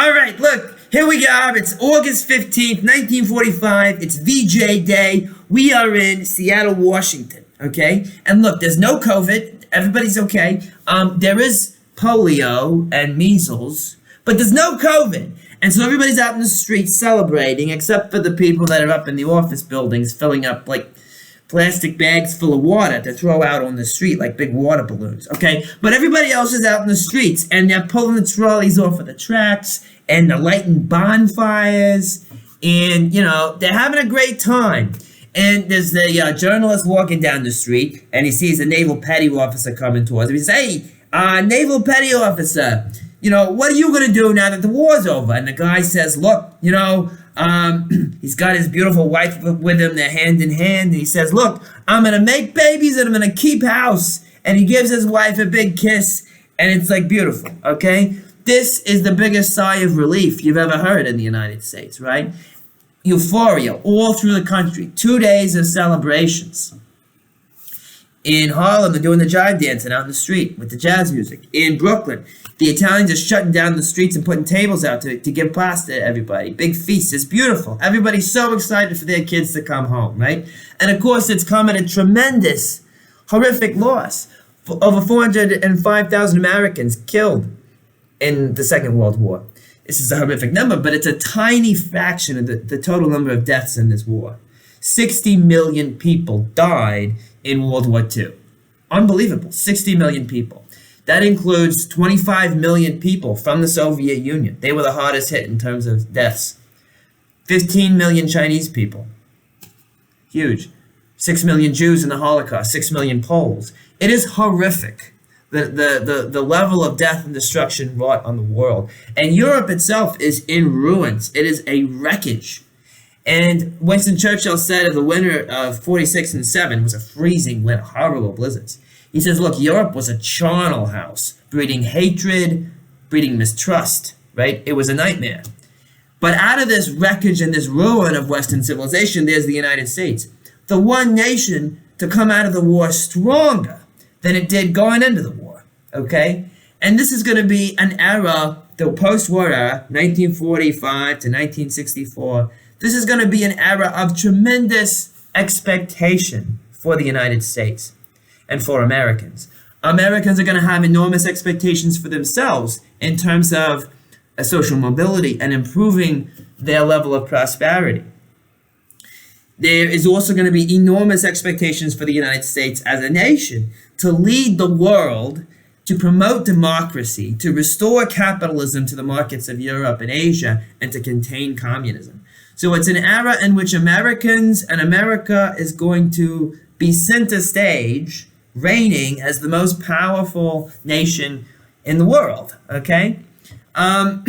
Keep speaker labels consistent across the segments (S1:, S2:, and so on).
S1: All right, look, here we are. It's August 15th, 1945. It's VJ Day. We are in Seattle, Washington, okay? And look, there's no COVID. Everybody's okay. There is polio and measles, but there's no COVID. And so everybody's out in the streets celebrating, except for the people that are up in the office buildings filling up, like, plastic bags full of water to throw out on the street like big water balloons, okay? But everybody else is out in the streets, and they're pulling the trolleys off of the tracks, and they're lighting bonfires, and, you know, they're having a great time. And there's the journalist walking down the street, and he sees a naval petty officer coming towards him. He says, hey, naval petty officer, you know, what are you going to do now that the war's over? And the guy says, look, you know, he's got his beautiful wife with him, they're hand in hand, and he says, look, I'm going to make babies and I'm going to keep house. And he gives his wife a big kiss, and it's like beautiful, okay? This is the biggest sigh of relief you've ever heard in the United States, right? Euphoria all through the country. 2 days of celebrations. In Harlem, they're doing the jive dancing out in the street with the jazz music. In Brooklyn, the Italians are shutting down the streets and putting tables out to give pasta to everybody. Big feast. It's beautiful. Everybody's so excited for their kids to come home, right? And of course, it's come at a tremendous, horrific loss. Over 405,000 Americans killed in the Second World War. This is a horrific number, but it's a tiny fraction of the total number of deaths in this war. 60 million people died in World War II. Unbelievable. 60 million people. That includes 25 million people from the Soviet Union. They were the hardest hit in terms of deaths. 15 million Chinese people. Huge. 6 million Jews in the Holocaust. 6 million Poles. It is horrific. The level of death and destruction wrought on the world. And Europe itself is in ruins. It is a wreckage. And Winston Churchill said of the winter of 46 and 7 was a freezing winter, horrible blizzards. He says, look, Europe was a charnel house, breeding hatred, breeding mistrust, right? It was a nightmare. But out of this wreckage and this ruin of Western civilization, there's the United States. The one nation to come out of the war stronger than it did going into the war, okay? And this is going to be an era, the post-war era, 1945 to 1964. This is going to be an era of tremendous expectation for the United States and for Americans. Americans are going to have enormous expectations for themselves in terms of social mobility and improving their level of prosperity. There is also going to be enormous expectations for the United States as a nation to lead the world, to promote democracy, to restore capitalism to the markets of Europe and Asia, and to contain communism. So it's an era in which Americans and America is going to be center stage, reigning as the most powerful nation in the world, okay? For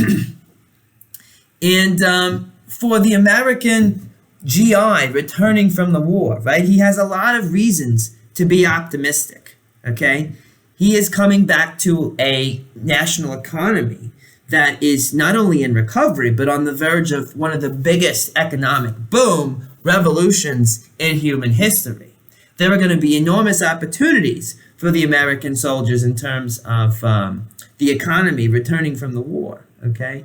S1: the American GI returning from the war, right? He has a lot of reasons to be optimistic, okay? He is coming back to a national economy that is not only in recovery, but on the verge of one of the biggest economic boom revolutions in human history. There are going to be enormous opportunities for the American soldiers in terms of the economy returning from the war, okay?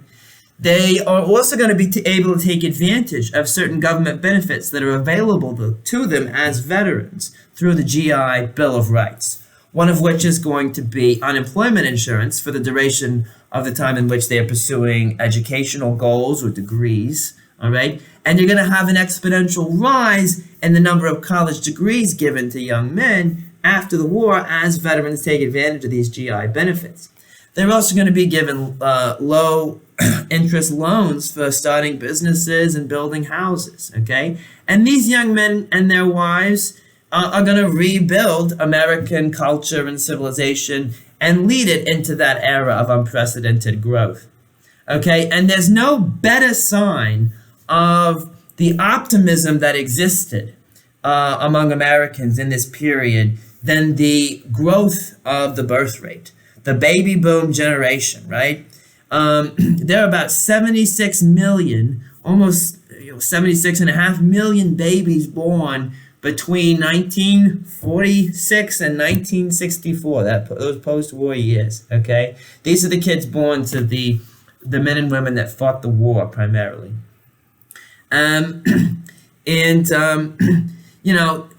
S1: They are also going to be able to take advantage of certain government benefits that are available to them as veterans through the GI Bill of Rights, one of which is going to be unemployment insurance for the duration of the time in which they are pursuing educational goals or degrees, all right? And you're going to have an exponential rise in the number of college degrees given to young men after the war as veterans take advantage of these GI benefits. They're also going to be given low interest loans for starting businesses and building houses, okay? And these young men and their wives are going to rebuild American culture and civilization and lead it into that era of unprecedented growth, okay? And there's no better sign of the optimism that existed among Americans in this period than the growth of the birth rate, the baby boom generation, right? There are about 76 million, almost 76.5 million babies born between 1946 and 1964, those post-war years, okay? These are the kids born to the the men and women that fought the war primarily. Um, and, you know,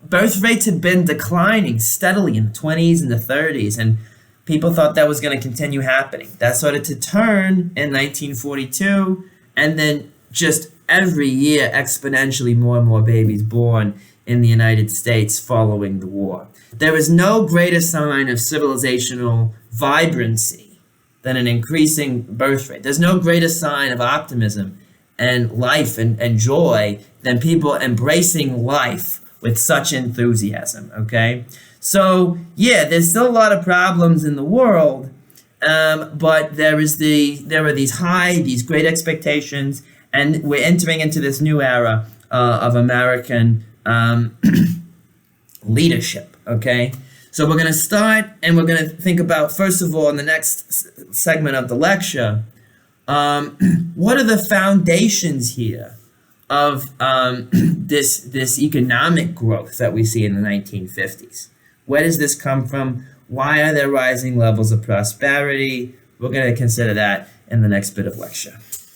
S1: birth rates had been declining steadily in the 20s and the 30s, and people thought that was going to continue happening. That started to turn in 1942, and then just every year, exponentially more and more babies born in the United States following the war. There is no greater sign of civilizational vibrancy than an increasing birth rate. There's no greater sign of optimism and life and joy than people embracing life with such enthusiasm, okay? So, yeah, there's still a lot of problems in the world, but there are these great expectations, and we're entering into this new era of American leadership, okay? So we're going to start, and we're going to think about, first of all, in the next segment of the lecture, what are the foundations here of this economic growth that we see in the 1950s? Where does this come from? Why are there rising levels of prosperity? We're going to consider that in the next bit of lecture.